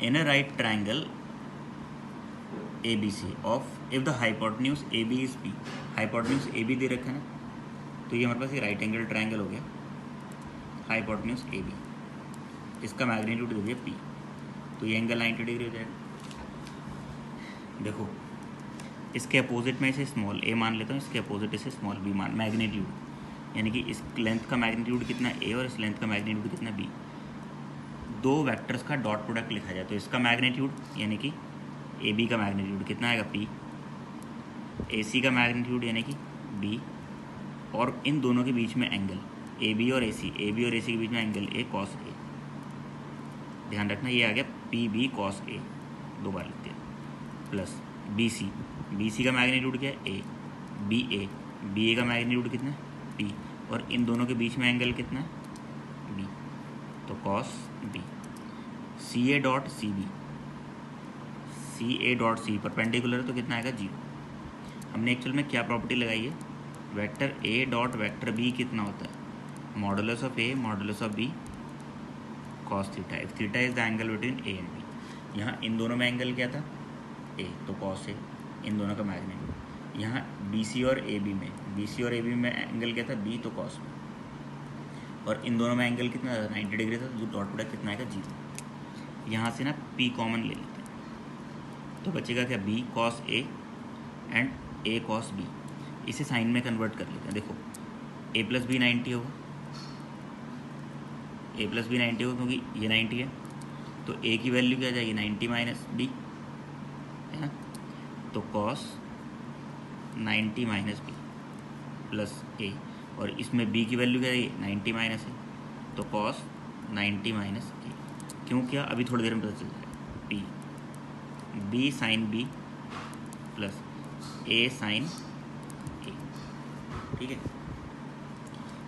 In a right triangle ABC of if the hypotenuse AB is P, hypotenuse AB दे रखा है ना, तो ये हमारे पास ये राइट एंगल ट्राइंगल हो गया, हाइपोटेन्यूज AB, इसका मैग्नीट्यूड दे दिया P, तो ये एंगल 90 डिग्री हो जाएगा। देखो इसके अपोजिट में इसे स्मॉल a मान लेता हूँ, इसके अपोजिट इसे स्मॉल b मान, मैग्नीट्यूड यानी कि इस लेंथ का मैग्नीट्यूड कितना a और इस लेंथ का मैग्नीट्यूड कितना b, दो वेक्टर्स का डॉट प्रोडक्ट लिखा जाए तो इसका मैग्नीट्यूड यानी कि AB का मैग्नीट्यूड कितना आएगा P, AC का मैग्नीट्यूड यानी कि B, और इन दोनों के बीच में एंगल AB और AC के बीच में एंगल A cos A, ध्यान रखना ये आ गया PB cos A, दो बार लिखते हैं, प्लस BC का मैग्नीट्यूड क्या है A, BA का मैग्नीट्यूड कितना है P, और इन दोनों के बीच में एंगल कितना है B, तो cos B, CA dot C perpendicular तो कितना आएगा 0। हमने एक्चुअल में क्या प्रॉपर्टी लगाई है, vector A dot vector B कितना होता है, modulus of A modulus of B cos theta, if theta is the angle between A and B। यहाँ इन दोनों में एंगल क्या था A, तो cos A, इन दोनों का मैग्नीट्यूड। यहाँ BC और AB में एंगल क्या था B, तो cos B, और इन दोनों में एंगल कितना 90 डिग्री था, तो डॉट प्रोडक्ट कितना आएगा 0। यहाँ से ना P कॉमन ले लेते हैं, तो बचेगा क्या B cos A and A cos B, इसे साइन में कन्वर्ट कर लेते हैं। देखो A प्लस B 90 होगा, क्योंकि ये 90 है, तो A की वैल्यू क्या आ जाएगी 90 माइनस B, है ना, तो cos 90 minus B plus A, और इसमें B की वैल्यू क्या है 90 माइनस है, तो cos 90 माइनस A, क्यों क्या अभी थोड़ी देर में पता चल जाएगा, B sine B plus A sine A, ठीक है।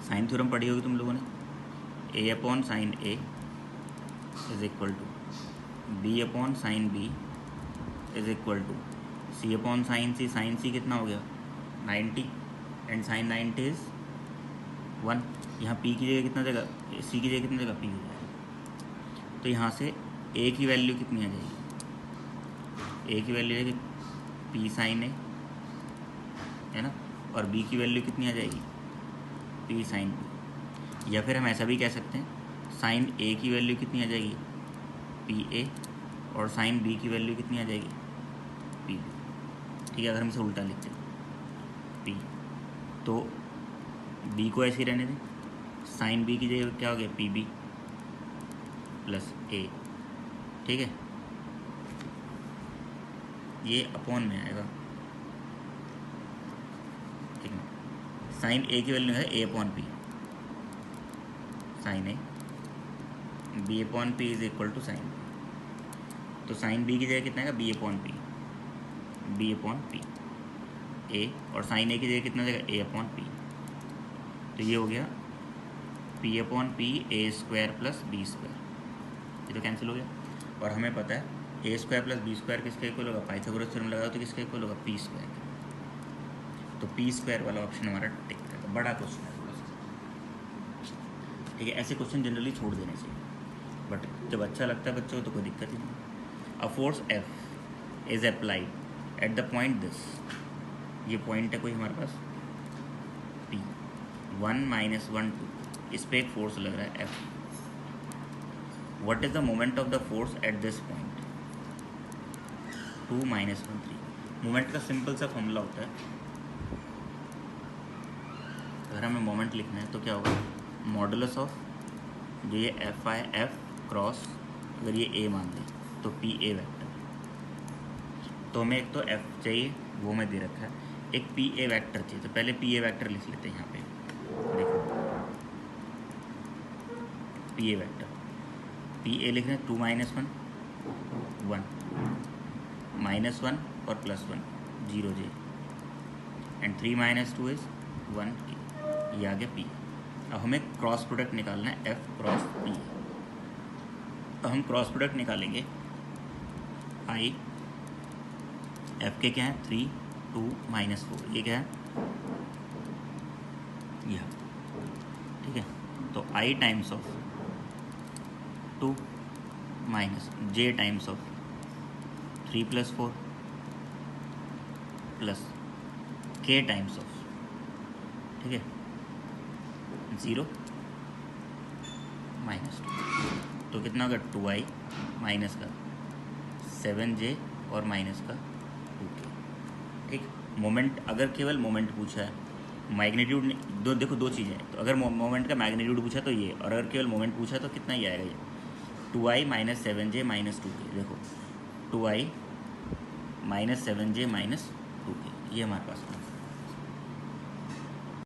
साइन थ्योरम पढ़ी होगी तुम लोगों ने, A upon sine A is equal to B upon sine B is equal to C upon sine C, sine C कितना हो गया 90 एंड साइन 90 इज 1, यहाँ P की जगह कितना जगह C की जगह कितना जगह P हो जाएगा, तो यहाँ से A की वैल्यू कितनी आ जाएगी, A की वैल्यू है P साइन A, है ना, और B की वैल्यू कितनी आ जाएगी P साइन B, या फिर हम ऐसा भी कह सकते हैं साइन A की वैल्यू कितनी आ जाएगी PA, और साइन B की वैल्यू कितनी आ जाएगी PB, ठीक है। अगर हम इसे उल्टा लिखते हैं P, तो B को ऐसे ही रहने दें, साइन B की जगह क्या हो गया PB प्लस A, ठीक है, ये अपॉन में आएगा, ठीक है। साइन A की वैल्यू है A upon P, sine A, B upon P is equal to sine B, तो साइन B की जगह कितना आएगा B अपॉन P A, और साइन A की जगह कितना जाएगा A अपॉन P, तो ये हो गया P upon P A square plus B square, ये तो कैंसिल हो गया, और हमें पता है A square plus B square किसके इक्वल होगा, पाइथागोरस थ्योरम लगाओ तो किसके इक्वल होगा P स्क्वायर, तो P स्क्वायर वाला ऑप्शन हमारा टिक करेगा। बड़ा क्वेश्चन है थोड़ा सा, ठीक है। ऐसे क्वेश्चन जनरली छोड़ देने चाहिए, बट जब अच्छा लगता है बच्चों को तो कोई दिक्कत ही नहीं। A force F is applied at the point this, ये पॉइंट है कोई हमारे पास P, 1 माइनस 1 2, इस पर एक फोर्स लग रहा है F। What is the moment of the force at this point, 2 minus 1 3। Moment का सिंपल सा फॉर्मूला होता है, अगर हमें मोमेंट लिखना है तो क्या होगा, मॉडुलस ऑफ जो ये F है F क्रॉस, अगर ये A मान दें तो PA वेक्टर, तो हमें एक तो F चाहिए वो में दे रखा है, एक PA वेक्टर चाहिए, तो पहले PA वेक्टर लिख लेते हैं। यहाँ पे देखो PA वेक्टर, PA लिख रहे हैं 2 माइनस 1 1 माइनस 1 और plus 1 0 J and 3 minus 2 is 1 K, ये आ गया P। अब हमें क्रॉस प्रोडक्ट निकालना है F क्रॉस P, तो हम क्रॉस प्रोडक्ट निकालेंगे I, F के क्या है 3 2 माइनस 4, ये क्या है यह, ठीक है, तो I times of 2 minus J times of 3 + 4 plus के टाइम्स ऑफ, ठीक है, 0 -2, तो कितना होगा 2i माइनस का 7j और माइनस का 2k, ठीक। मोमेंट, अगर केवल मोमेंट पूछा है, मैग्नीट्यूड दो, देखो दो चीज़ें हैं, तो अगर मोमेंट का मैग्नीट्यूड पूछा तो ये, और अगर केवल मोमेंट पूछा तो कितना ही आएगा ये 2i - 7j - 2k, देखो 2i - 7j - 2k, ये हमारे पास